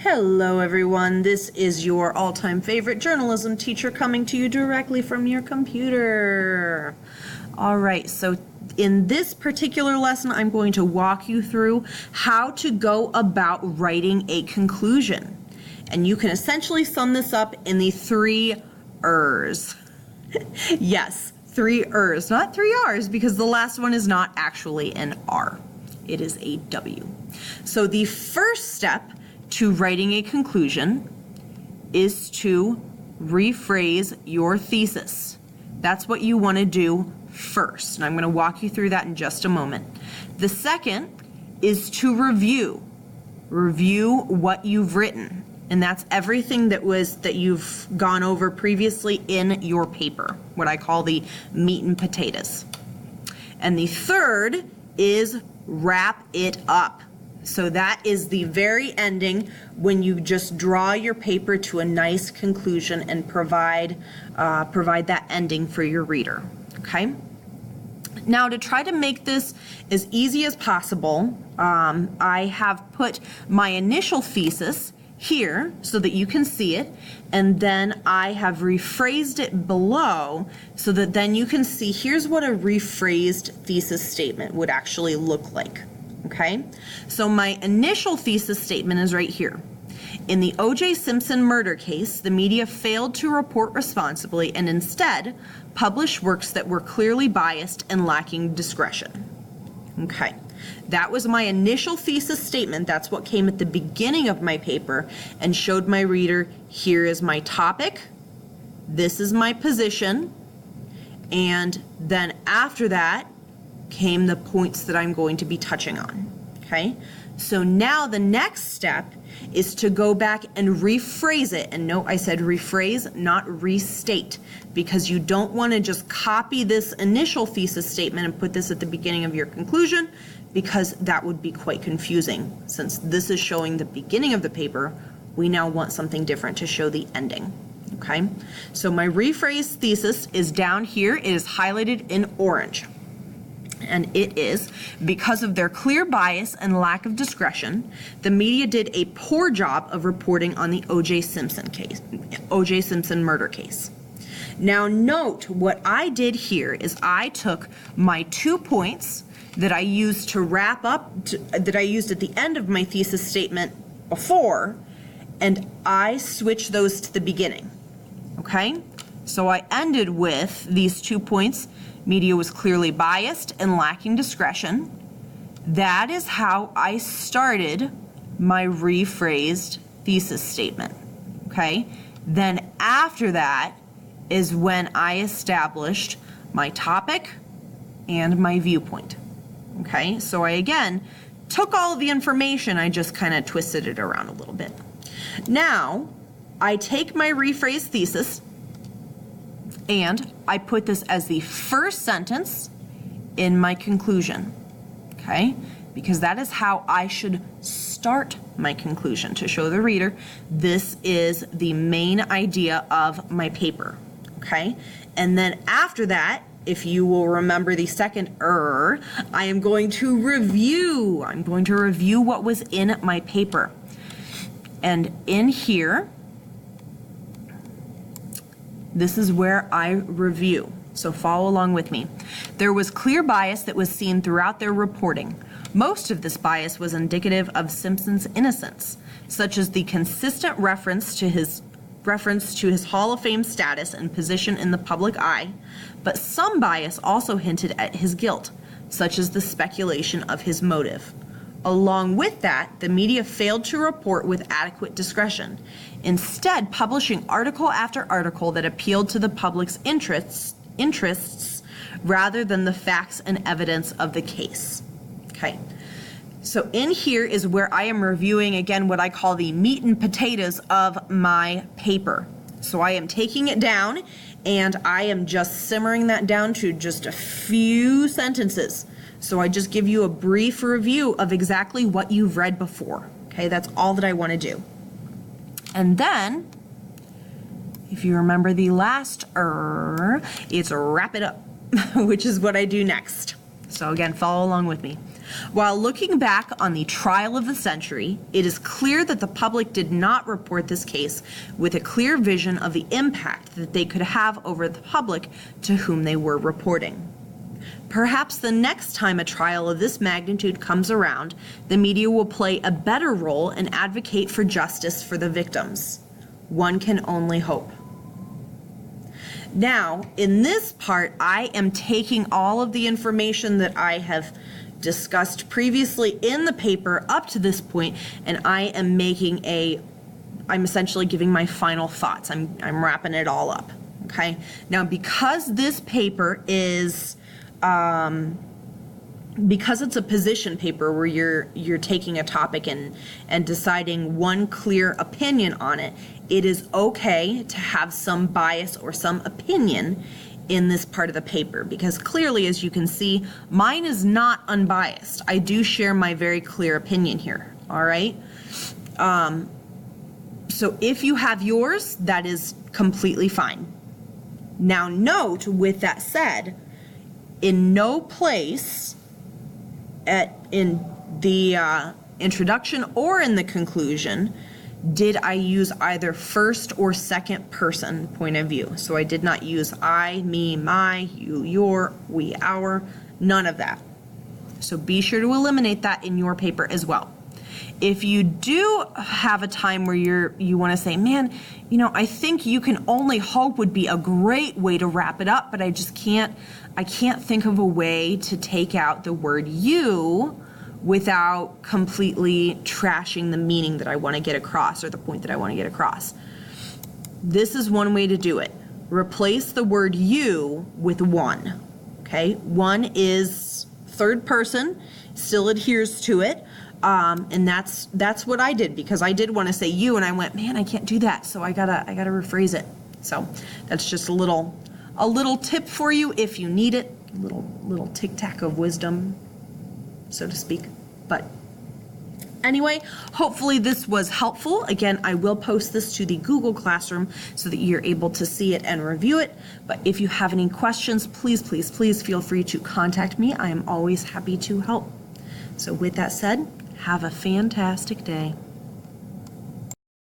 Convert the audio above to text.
Hello everyone, this is your all-time favorite journalism teacher coming to you directly from your computer. Alright, so in this particular lesson I'm going to walk you through how to go about writing a conclusion. And you can essentially sum this up in the 3 R's. Yes, 3 R's, not 3 R's, because the last one is not actually an R. It is a W. So the first step to writing a conclusion is to rephrase your thesis. That's what you want to do first, and I'm going to walk you through that in just a moment. The second is to review what you've written, and that's everything that you've gone over previously in your paper, what I call the meat and potatoes. And the third is wrap it up. So that is the very ending, when you just draw your paper to a nice conclusion and provide that ending for your reader, okay? Now, to try to make this as easy as possible, I have put my initial thesis here so that you can see it, and then I have rephrased it below so that then you can see here's what a rephrased thesis statement would actually look like. Okay, so my initial thesis statement is right here. In the O.J. Simpson murder case, the media failed to report responsibly and instead published works that were clearly biased and lacking discretion. Okay, that was my initial thesis statement. That's what came at the beginning of my paper and showed my reader, here is my topic, this is my position, and then after that came the points that I'm going to be touching on, okay? So now the next step is to go back and rephrase it. And note I said rephrase, not restate, because you don't want to just copy this initial thesis statement and put this at the beginning of your conclusion, because that would be quite confusing. Since this is showing the beginning of the paper, we now want something different to show the ending, okay? So my rephrased thesis is down here. It is highlighted in orange. And it is, because of their clear bias and lack of discretion, the media did a poor job of reporting on the O.J. Simpson case, O.J. Simpson murder case. Now note, what I did here is I took my 2 points that I used to wrap up, that I used at the end of my thesis statement before, and I switched those to the beginning, okay? So I ended with these 2 points. Media was clearly biased and lacking discretion. That is how I started my rephrased thesis statement, okay? Then after that is when I established my topic and my viewpoint, okay? So I, again, took all of the information, I just kind of twisted it around a little bit. Now, I take my rephrased thesis, and I put this as the first sentence in my conclusion, okay? Because that is how I should start my conclusion, to show the reader this is the main idea of my paper, okay? And then after that, if you will remember the second I am going to review. I'm going to review what was in my paper. And in here, this is where I review, so follow along with me. There was clear bias that was seen throughout their reporting. Most of this bias was indicative of Simpson's innocence, such as the consistent reference to his Hall of Fame status and position in the public eye, but some bias also hinted at his guilt, such as the speculation of his motive. Along with that, the media failed to report with adequate discretion, instead publishing article after article that appealed to the public's interests rather than the facts and evidence of the case. Okay, so in here is where I am reviewing, again, what I call the meat and potatoes of my paper. So I am taking it down and I am just simmering that down to just a few sentences. So I just give you a brief review of exactly what you've read before. Okay, that's all that I want to do. And then, if you remember the last it's wrap it up, which is what I do next. So again, follow along with me. While looking back on the trial of the century, it is clear that the public did not report this case with a clear vision of the impact that they could have over the public to whom they were reporting. Perhaps the next time a trial of this magnitude comes around, the media will play a better role and advocate for justice for the victims. One can only hope. Now, in this part, I am taking all of the information that I have discussed previously in the paper up to this point, and I am I'm essentially giving my final thoughts. I'm wrapping it all up, okay? Now, because this paper is, because it's a position paper where you're taking a topic and deciding one clear opinion on it, it is okay to have some bias or some opinion in this part of the paper, because clearly, as you can see, mine is not unbiased. I do share my very clear opinion here, all right? So if you have yours, that is completely fine. Now note, with that said, in no place in the introduction or in the conclusion did I use either first or second person point of view. So I did not use I, me, my, you, your, we, our, none of that. So be sure to eliminate that in your paper as well. If you do have a time where you want to say, man, I think you can only hope would be a great way to wrap it up, but I can't think of a way to take out the word you without completely trashing the meaning that I want to get across or the point that I want to get across. This is one way to do it. Replace the word you with one, okay? One is third person, still adheres to it, and that's what I did, because I did want to say you, and I went, man, I can't do that, so I gotta rephrase it. So that's just a little tip for you if you need it, little tic-tac of wisdom, so to speak. But anyway, hopefully this was helpful. Again, I will post this to the Google Classroom so that you're able to see it and review it. But if you have any questions, please feel free to contact me. I am always happy to help. So with that said, have a fantastic day.